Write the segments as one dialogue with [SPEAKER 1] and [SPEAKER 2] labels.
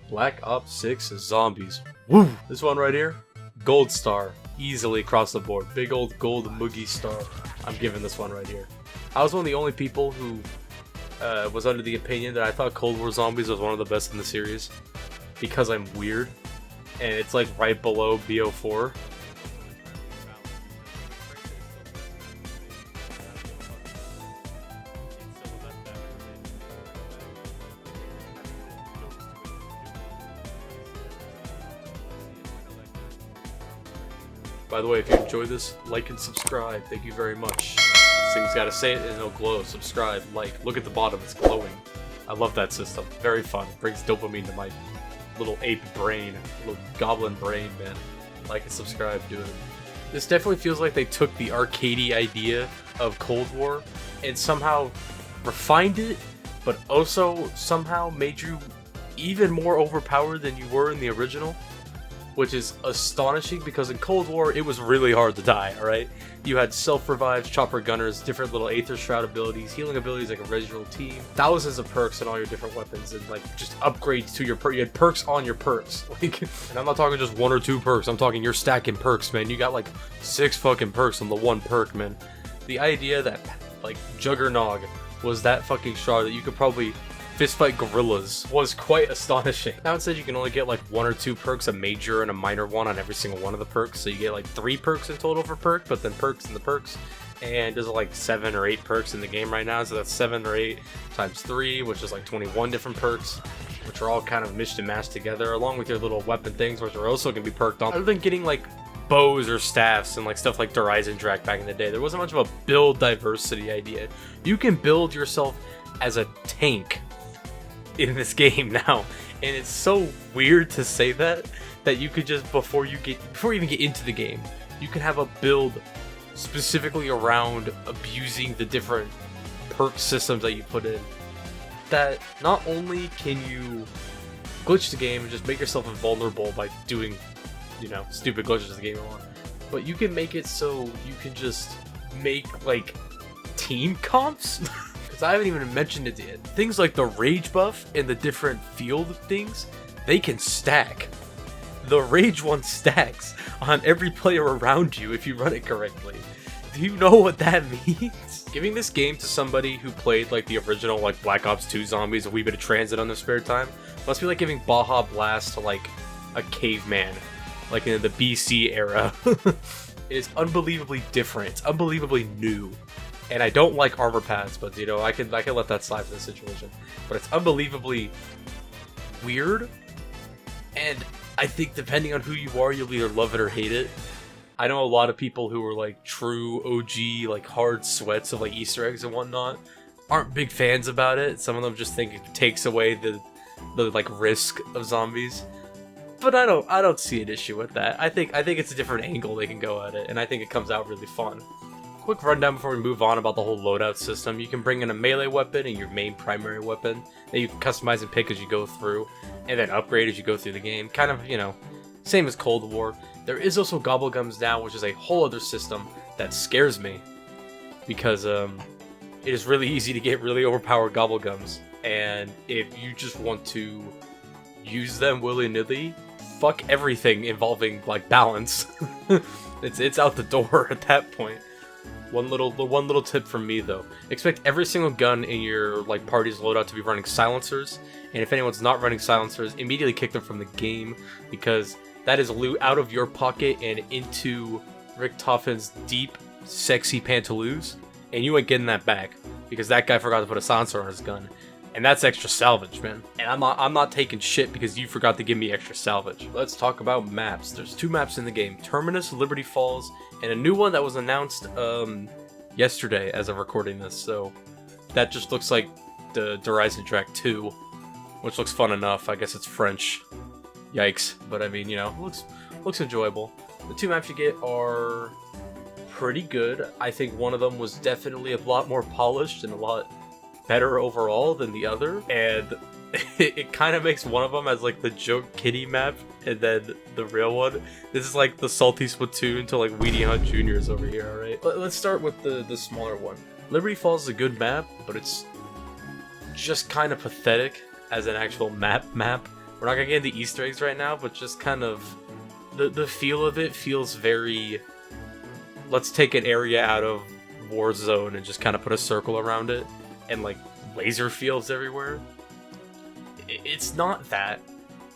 [SPEAKER 1] Black Ops 6 Zombies. Woo! This one right here, gold star. Easily across the board. Big old gold moogie star. I'm giving this one right here. I was one of the only people who was under the opinion that I thought Cold War Zombies was one of the best in the series. Because I'm weird. And it's like right below BO4. By the way, if you enjoy this, like and subscribe. Thank you very much. This thing's gotta say it and it'll glow. Subscribe, like. Look at the bottom, it's glowing. I love that system. Very fun. Brings dopamine to my little ape brain. Little goblin brain, man. Like and subscribe, do it. This definitely feels like they took the arcadey idea of Cold War and somehow refined it, but also somehow made you even more overpowered than you were in the original. Which is astonishing because in Cold War, it was really hard to die, alright? You had self-revives, chopper gunners, different little Aether Shroud abilities, healing abilities like a regional team, thousands of perks on all your different weapons, and like just upgrades to your perks. You had perks on your perks. Like, and I'm not talking just 1 or 2 perks, I'm talking you're stacking perks, man. You got like 6 fucking perks on the 1 perk, man. The idea that like Juggernog was that fucking shroud that you could probably fistfight gorillas was quite astonishing. Now it said you can only get like 1 or 2 perks, a major and a minor one on every single one of the perks, so you get like 3 perks in total for perk, but then perks in the perks, and there's like 7 or 8 perks in the game right now, so that's 7 or 8 times 3, which is like 21 different perks, which are all kind of mished and mashed together, along with your little weapon things, which are also going to be perked on. Other than getting like bows or staffs and like stuff like REASERCH back in the day, there wasn't much of a build diversity idea. You can build yourself as a tank in this game now, and it's so weird to say that you could just before you even get into the game, you can have a build specifically around abusing the different perk systems that you put in, that not only can you glitch the game and just make yourself invulnerable by doing, you know, stupid glitches the game on, but you can make it so you can just make like team comps. I haven't even mentioned it yet. Things like the rage buff and the different field things, they can stack. The rage one stacks on every player around you if you run it correctly. Do you know what that means? Giving this game to somebody who played like the original like Black Ops 2 Zombies, a wee bit of transit on their spare time, must be like giving Baja Blast to like a caveman, like in the BC era. It is unbelievably different. It's unbelievably new. And I don't like armor pads, but you know, I can let that slide for this situation. But it's unbelievably weird, and I think depending on who you are, you'll either love it or hate it. I know a lot of people who are like true OG, like hard sweats of like Easter eggs and whatnot, aren't big fans about it. Some of them just think it takes away the like risk of zombies. But I don't see an issue with that. I think it's a different angle they can go at it, and I think it comes out really fun. Quick rundown before we move on about the whole loadout system. You can bring in a melee weapon and your main primary weapon that you can customize and pick as you go through, and then upgrade as you go through the game. Kind of, you know, same as Cold War. There is also Gobblegums now, which is a whole other system that scares me, because it is really easy to get really overpowered Gobblegums, and if you just want to use them willy-nilly, fuck everything involving like balance. it's out the door at that point. One little tip from me though: expect every single gun in your like party's loadout to be running silencers, and if anyone's not running silencers, immediately kick them from the game, because that is loot out of your pocket and into Richtofen's deep, sexy pantaloons, and you ain't getting that back because that guy forgot to put a silencer on his gun, and that's extra salvage, man. And I'm not taking shit because you forgot to give me extra salvage. Let's talk about maps. There's 2 maps in the game: Terminus, Liberty Falls, and a new one that was announced yesterday as of recording this, so that just looks like the REASERCH 2, which looks fun enough. I guess it's French. Yikes. But I mean, you know, looks enjoyable. The 2 maps you get are pretty good. I think one of them was definitely a lot more polished and a lot better overall than the other, and it kind of makes one of them as like the joke kitty map, and then the real one, this is like the Salty Splatoon to like Weedy Hunt Juniors over here, alright? Let's start with the smaller one. Liberty Falls is a good map, but it's just kind of pathetic as an actual map. We're not gonna get into Easter eggs right now, but just kind of the feel of it feels very, let's take an area out of Warzone and just kind of put a circle around it and like laser fields everywhere. It's not that,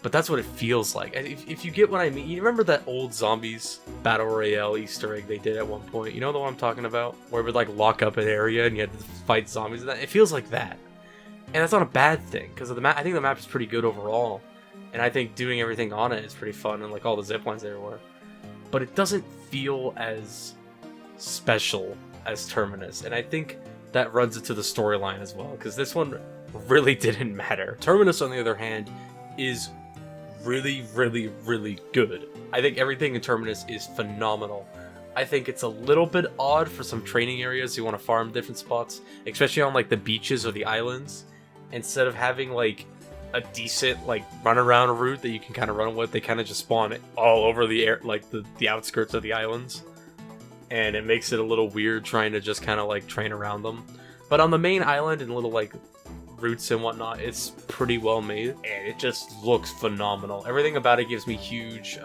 [SPEAKER 1] but that's what it feels like. If you get what I mean, you remember that old Zombies Battle Royale Easter egg they did at one point? You know the one I'm talking about? Where it would like lock up an area and you had to fight zombies and that? It feels like that. And that's not a bad thing, because of the map. I think the map is pretty good overall. And I think doing everything on it is pretty fun, and like all the zip lines everywhere. But it doesn't feel as special as Terminus, and I think that runs into the storyline as well, because this one really didn't matter. Terminus, on the other hand, is really, really, really good. I think everything in Terminus is phenomenal. I think it's a little bit odd for some training areas you want to farm different spots, especially on like the beaches or the islands. Instead of having like a decent like run around route that you can kind of run with, they kind of just spawn all over the air, like the outskirts of the islands, and it makes it a little weird trying to just kind of like train around them. But on the main island and little like routes and whatnot, it's pretty well made, and it just looks phenomenal. Everything about it gives me huge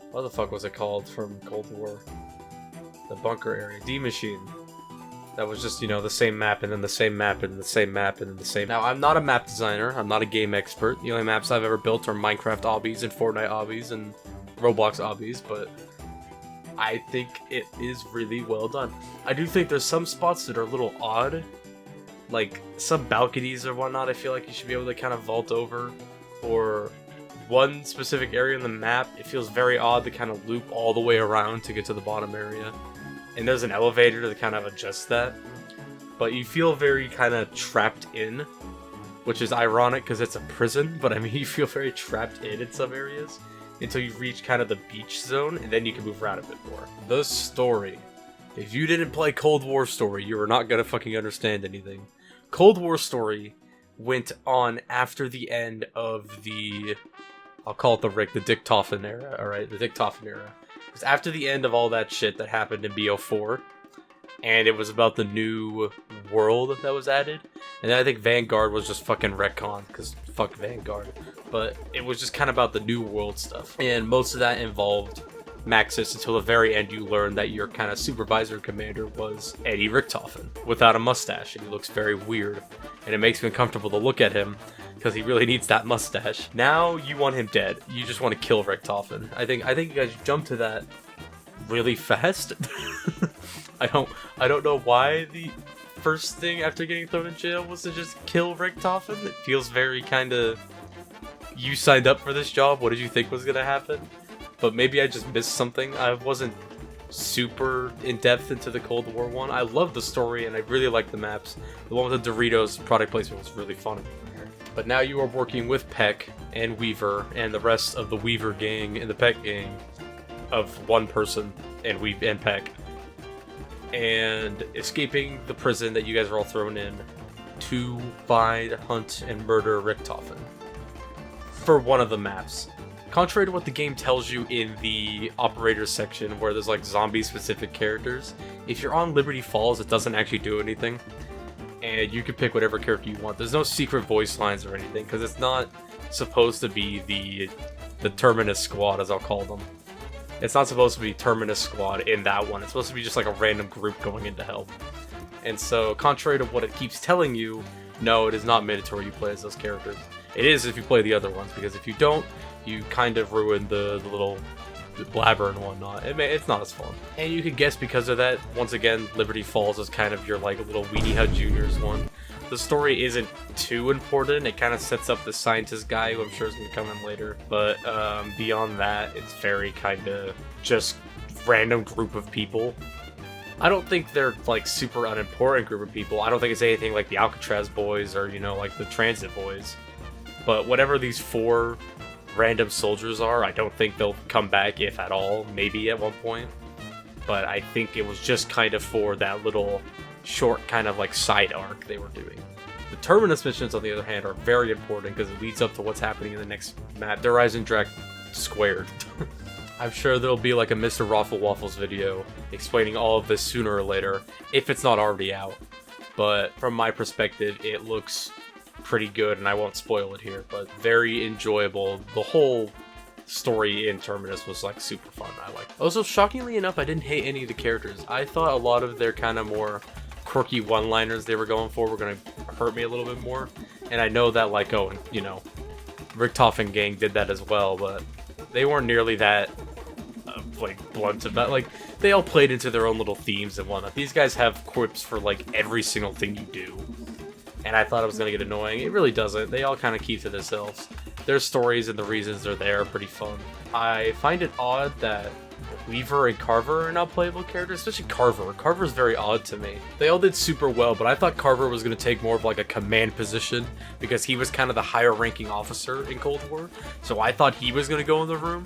[SPEAKER 1] what the fuck was it called from Cold War? The bunker area, D-Machine. That was just, you know, the same map, and then the same map, and the same map, and then the same... Now, I'm not a map designer, I'm not a game expert. The only maps I've ever built are Minecraft obbies, and Fortnite obbies, and Roblox obbies, but I think it is really well done. I do think there's some spots that are a little odd, like some balconies or whatnot. I feel like you should be able to kind of vault over, or one specific area in the map, it feels very odd to kind of loop all the way around to get to the bottom area. And there's an elevator to kind of adjust that. But you feel very kind of trapped in, which is ironic because it's a prison, but I mean you feel very trapped in some areas until you reach kind of the beach zone, and then you can move around a bit more. The story. If you didn't play Cold War Story, you are not gonna fucking understand anything. Cold War Story went on after the end of the... I'll call it the Dictoffen era, alright? The Dictoffen era. It was after the end of all that shit that happened in BO4, and it was about the new world that was added. And then I think Vanguard was just fucking retcon, because fuck Vanguard. But it was just kind of about the new world stuff. And most of that involved Maxis until the very end you learn that your kind of supervisor commander was Eddie Richtofen, without a mustache, and he looks very weird. And it makes me uncomfortable to look at him, because he really needs that mustache. Now you want him dead. You just want to kill Richtofen. I think you guys jumped to that really fast. I don't know why the first thing after getting thrown in jail was to just kill Richtofen. It feels very kind of, you signed up for this job, what did you think was gonna happen? But maybe I just missed something. I wasn't super in-depth into the Cold War one. I love the story and I really like the maps. The one with the Doritos product placement was really fun. But now you are working with Peck and Weaver and the rest of the Weaver gang and the Peck gang of one person and Peck, and escaping the prison that you guys are all thrown in to find, hunt, and murder Richtofen for one of the maps. Contrary to what the game tells you in the operators section, where there's like zombie-specific characters, if you're on Liberty Falls, it doesn't actually do anything, and you can pick whatever character you want. There's no secret voice lines or anything, because it's not supposed to be the Terminus Squad, as I'll call them. It's not supposed to be Terminus Squad in that one. It's supposed to be just like a random group going in to help. And so, contrary to what it keeps telling you, no, it is not mandatory you play as those characters. It is if you play the other ones, because if you don't, you kind of ruin the little blabber and whatnot. It's not as fun. And you can guess because of that, once again, Liberty Falls is kind of your like little Weenie Hut Juniors one. The story isn't too important. It kind of sets up the scientist guy, who I'm sure is going to come in later. But beyond that, it's very kind of just random group of people. I don't think they're like super unimportant group of people. I don't think it's anything like the Alcatraz boys or, you know, like the Transit boys. But whatever these 4 random soldiers are, I don't think they'll come back, if at all, maybe at one point. But I think it was just kind of for that little short kind of like side arc they were doing. The Terminus missions, on the other hand, are very important because it leads up to what's happening in the next map, Der Eisendrache squared. I'm sure there'll be like a Mr. Raffle Waffles video explaining all of this sooner or later, if it's not already out. But from my perspective, it looks pretty good, and I won't spoil it here, but very enjoyable. The whole story in Terminus was like super fun. I like. Also, shockingly enough, I didn't hate any of the characters. I thought a lot of their kind of more quirky one-liners they were going for were gonna hurt me a little bit more, and I know that like, oh, you know, Richtofen and gang did that as well, but they weren't nearly that like blunt about. Like, they all played into their own little themes and whatnot. These guys have quips for like every single thing you do, and I thought it was gonna get annoying. It really doesn't. They all kind of keep to themselves. Their stories and the reasons they're there are pretty fun. I find it odd that Weaver and Carver are not playable characters, especially Carver. Carver's very odd to me. They all did super well, but I thought Carver was going to take more of like a command position because he was kind of the higher ranking officer in Cold War. So I thought he was going to go in the room.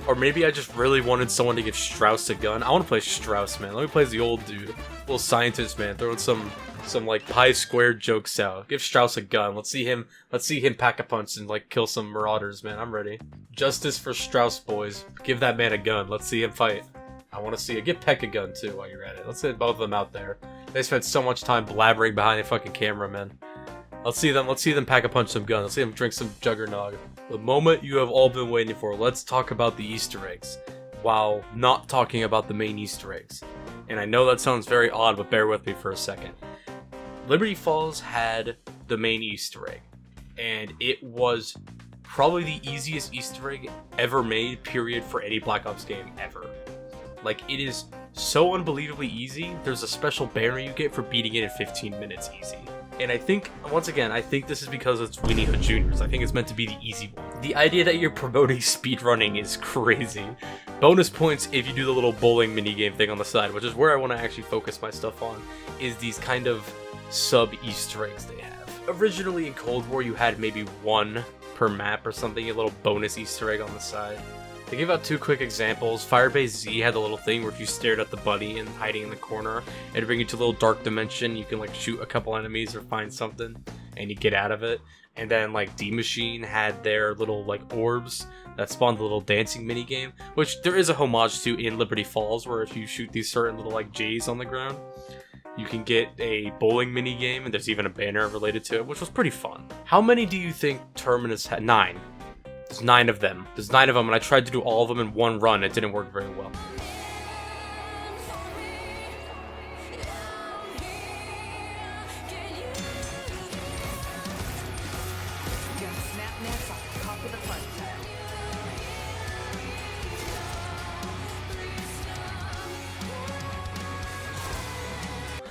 [SPEAKER 1] Or maybe I just really wanted someone to give Strauss a gun. I want to play Strauss, man. Let me play as the old dude. Little scientist, man. Throwing some like pi squared jokes out. Give Strauss a gun. Let's see him pack a punch and like kill some marauders, man. I'm ready. Justice for Strauss, boys. Give that man a gun. Let's see him fight. I want to see it. Give Peck a gun too while you're at it. Let's get both of them out there. They spent so much time blabbering behind the fucking camera, man. Let's see them pack a punch some gun. Let's see them drink some Juggernog. The moment you have all been waiting for. Let's talk about the Easter eggs while not talking about the main Easter eggs. And I know that sounds very odd, but bear with me for a second. Liberty Falls had the main Easter egg, and it was probably the easiest Easter egg ever made, period, for any Black Ops game ever. Like, it is so unbelievably easy. There's a special banner you get for beating it in 15 minutes easy. And I think, once again, I think this is because it's Winnie Hood Jr.'s. I think it's meant to be the easy one. The idea that you're promoting speedrunning is crazy. Bonus points if you do the little bowling minigame thing on the side, which is where I want to actually focus my stuff on, is these kind of sub-Easter eggs they have. Originally in Cold War, you had maybe one per map or something, a little bonus Easter egg on the side. To give out two quick examples, Firebase Z had a little thing where if you stared at the buddy and hiding in the corner, it'd bring you to a little dark dimension. You can like shoot a couple enemies or find something, and you get out of it. And then like D-Machine had their little like orbs that spawned the little dancing minigame, which there is a homage to in Liberty Falls, where if you shoot these certain little like J's on the ground, you can get a bowling minigame, and there's even a banner related to it, which was pretty fun. How many do you think Terminus had? 9. There's 9 of them. There's 9 of them, and I tried to do all of them in one run. It didn't work very well.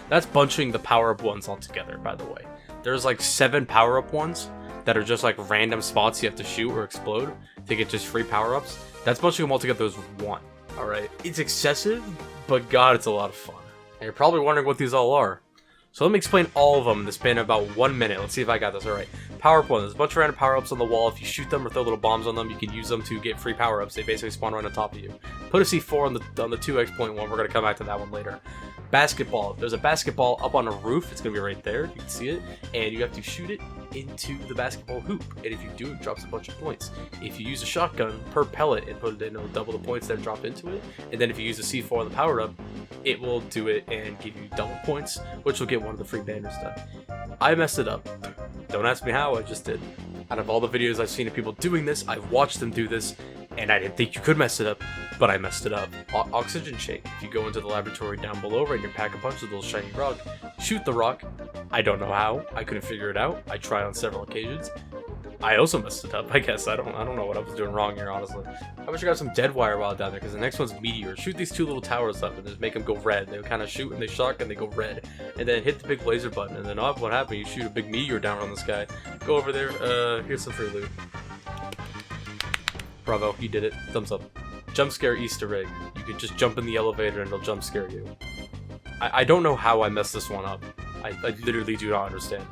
[SPEAKER 1] That's bunching the power-up ones all together, by the way. There's like 7 power-up ones that are just like random spots you have to shoot or explode to get just free power-ups. That's bunching them all together as one, alright? It's excessive, but god, it's a lot of fun. And you're probably wondering what these all are. So let me explain all of them in the span of about 1 minute. Let's see if I got this alright. Power-up one, there's a bunch of random power-ups on the wall. If you shoot them or throw little bombs on them, you can use them to get free power-ups. They basically spawn right on top of you. Put a C4 on the 2x.1. We're going to come back to that one later. Basketball. There's a basketball up on a roof. It's going to be right there. You can see it. And you have to shoot it into the basketball hoop. And if you do, it drops a bunch of points. If you use a shotgun per pellet and put it in, it'll double the points that drop into it. And then if you use a C4 on the power-up, it will do it and give you double points, which will get one of the free banners done. I messed it up. Don't ask me how, I just did. Out of all the videos I've seen of people doing this, I've watched them do this, and I didn't think you could mess it up, but I messed it up. Oxygen shake. If you go into the laboratory down below right near Pack-a-Punch with a little shiny rock, shoot the rock. I don't know how. I couldn't figure it out. I tried on several occasions. I also messed it up, I guess. I don't know what I was doing wrong here, honestly. I wish I got some dead wire while down there, because the next one's Meteor. Shoot these 2 little towers up and just make them go red. They kind of shoot and they shock and they go red. And then hit the big laser button, and then what happened? You shoot a big meteor down on this guy. Go over there, here's some free loot. Bravo, you did it. Thumbs up. Jump scare Easter egg. You can just jump in the elevator and it'll jump scare you. I don't know how I messed this one up. I literally do not understand.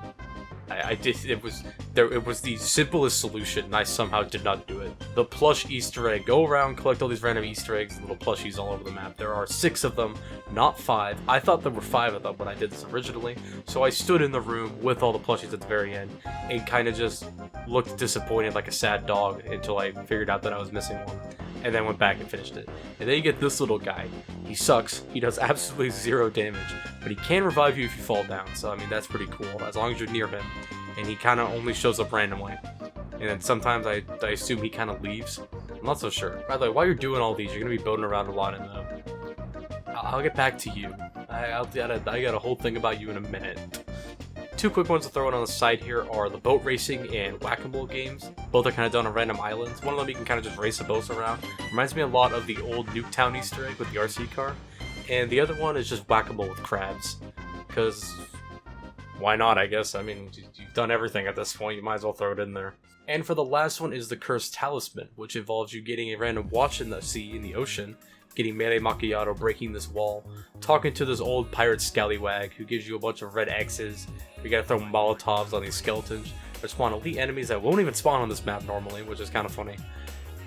[SPEAKER 1] It was the simplest solution, and I somehow did not do it. The plush Easter egg. Go around, collect all these random Easter eggs and little plushies all over the map. There are 6 of them, not 5. I thought there were 5 of them when I did this originally, so I stood in the room with all the plushies at the very end and kind of just looked disappointed like a sad dog until I figured out that I was missing one, and then went back and finished it. And then you get this little guy. He sucks. He does absolutely 0 damage, but he can revive you if you fall down, so I mean, that's pretty cool, as long as you're near him. and he kind of only shows up randomly. And then sometimes I assume he kind of leaves. I'm not so sure. By the way, while you're doing all these, you're going to be boating around a lot in them. I'll get back to you. I got a whole thing about you in a minute. Two quick ones to throw in on the side here are the boat racing and whack-a-mole games. Both are kind of done on random islands. One of them you can kind of just race the boats around. Reminds me a lot of the old Nuketown Easter egg with the RC car. And the other one is just whack-a-mole with crabs. Because why not, I guess? I mean, you've done everything at this point, you might as well throw it in there. And for the last one is the Cursed Talisman, which involves you getting a random watch in the sea, in the ocean, getting Melee Macchiato, breaking this wall, talking to this old pirate scallywag who gives you a bunch of red X's. You gotta throw Molotovs on these skeletons. They spawn elite enemies that won't even spawn on this map normally, which is kind of funny.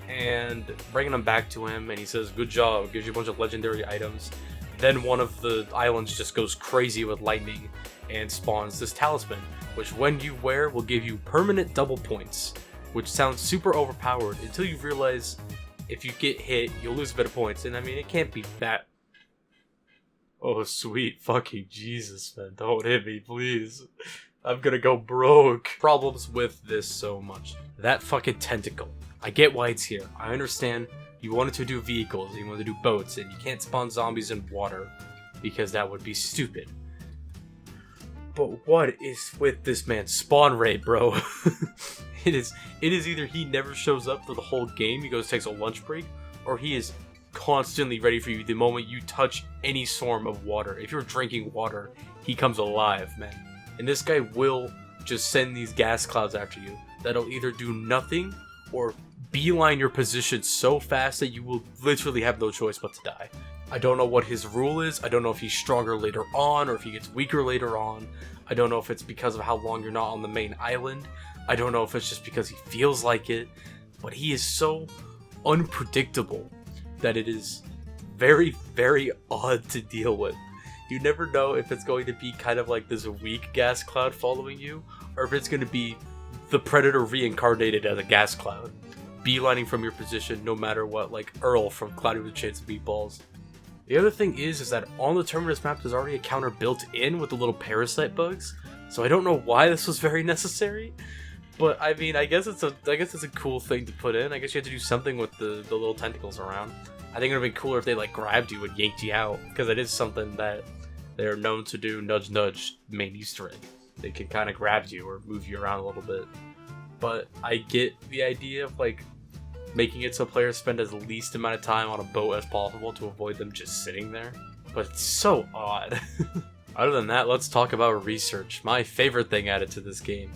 [SPEAKER 1] And bringing them back to him, and he says, "Good job," gives you a bunch of legendary items. Then one of the islands just goes crazy with lightning and spawns this talisman, which when you wear will give you permanent double points, which sounds super overpowered until you realize if you get hit, you'll lose a bit of points. And I mean, it can't be that. Oh, sweet fucking Jesus, man. Don't hit me, please. I'm gonna go broke. Problems with this so much. That fucking tentacle. I get why it's here. I understand you wanted to do vehicles, you wanted to do boats, and you can't spawn zombies in water because that would be stupid. But what is with this man's spawn rate, bro? It is either he never shows up for the whole game, he goes takes a lunch break, or he is constantly ready for you the moment you touch any swarm of water. If you're drinking water, he comes alive, man. And this guy will just send these gas clouds after you that'll either do nothing or beeline your position so fast that you will literally have no choice but to die. I don't know what his rule is. I don't know if he's stronger later on or if he gets weaker later on. I don't know if it's because of how long you're not on the main island. I don't know if it's just because he feels like it. But he is so unpredictable that it is very, very odd to deal with. You never know if it's going to be kind of like this weak gas cloud following you, or if it's going to be the Predator reincarnated as a gas cloud, beelining from your position no matter what, like Earl from Cloudy with a Chance of Meatballs. The other thing is that on the Terminus map there's already a counter built in with the little parasite bugs, so I don't know why this was very necessary. But I mean, I guess it's a cool thing to put in. I guess you have to do something with the little tentacles around. I think it would have been cooler if they like grabbed you and yanked you out, because it is something that they're known to do. Nudge nudge, main Easter egg. They can kind of grab you or move you around a little bit. But I get the idea of like making it so players spend as least amount of time on a boat as possible to avoid them just sitting there. But it's so odd. Other than that, let's talk about research. My favorite thing added to this game.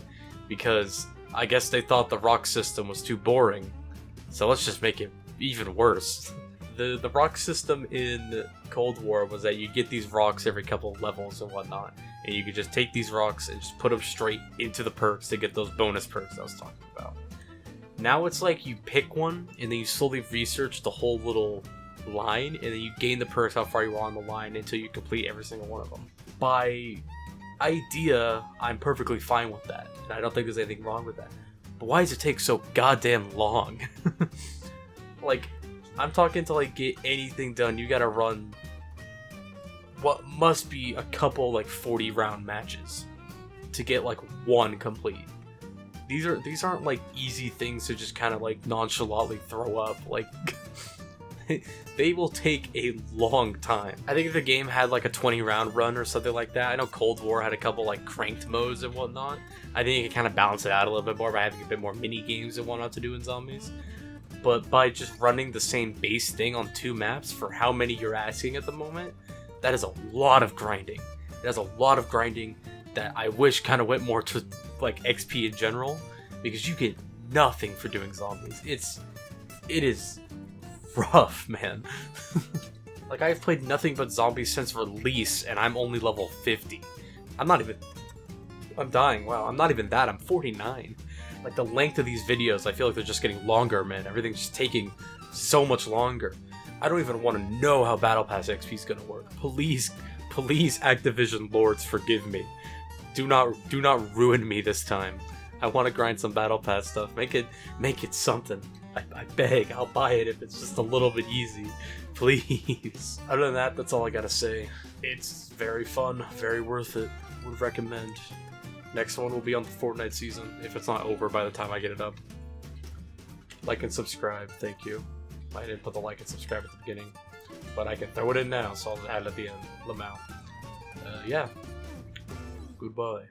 [SPEAKER 1] Because I guess they thought the rock system was too boring. So let's just make it even worse. The rock system in Cold War was that you get these rocks every couple of levels and whatnot. And you could just take these rocks and just put them straight into the perks to get those bonus perks I was talking about. Now it's like you pick one and then you slowly research the whole little line and then you gain the perks how far you are on the line until you complete every single one of them. By idea, I'm perfectly fine with that, and I don't think there's anything wrong with that. But why does it take so goddamn long? Like, I'm talking to like get anything done, you gotta run what must be a couple like 40 round matches to get like one complete. These aren't like easy things to just kind of like nonchalantly throw up. Like they will take a long time. I think if the game had like a 20 round run or something like that, I know Cold War had a couple like cranked modes and whatnot. I think you can kind of balance it out a little bit more by having a bit more mini games and whatnot to do in zombies. But by just running the same base thing on 2 maps for how many you're asking at the moment, that is a lot of grinding. It has a lot of grinding that I wish kind of went more to like XP in general, because you get nothing for doing zombies. It is rough, man. Like, I've played nothing but zombies since release, and I'm only level 50. I'm dying, wow, I'm not even that, I'm 49. Like, the length of these videos, I feel like they're just getting longer, man. Everything's just taking so much longer. I don't even want to know how Battle Pass XP is gonna work. Please, Activision lords, forgive me. Do not ruin me this time. I want to grind some Battle Pass stuff. Make it something. I beg, I'll buy it if it's just a little bit easy. Please. Other than that, that's all I gotta say. It's very fun, very worth it. Would recommend. Next one will be on the Fortnite season, if it's not over by the time I get it up. Like and subscribe, thank you. I didn't put the like and subscribe at the beginning, but I can throw it in now, so I'll add it at the end. Lamau. Yeah. Goodbye.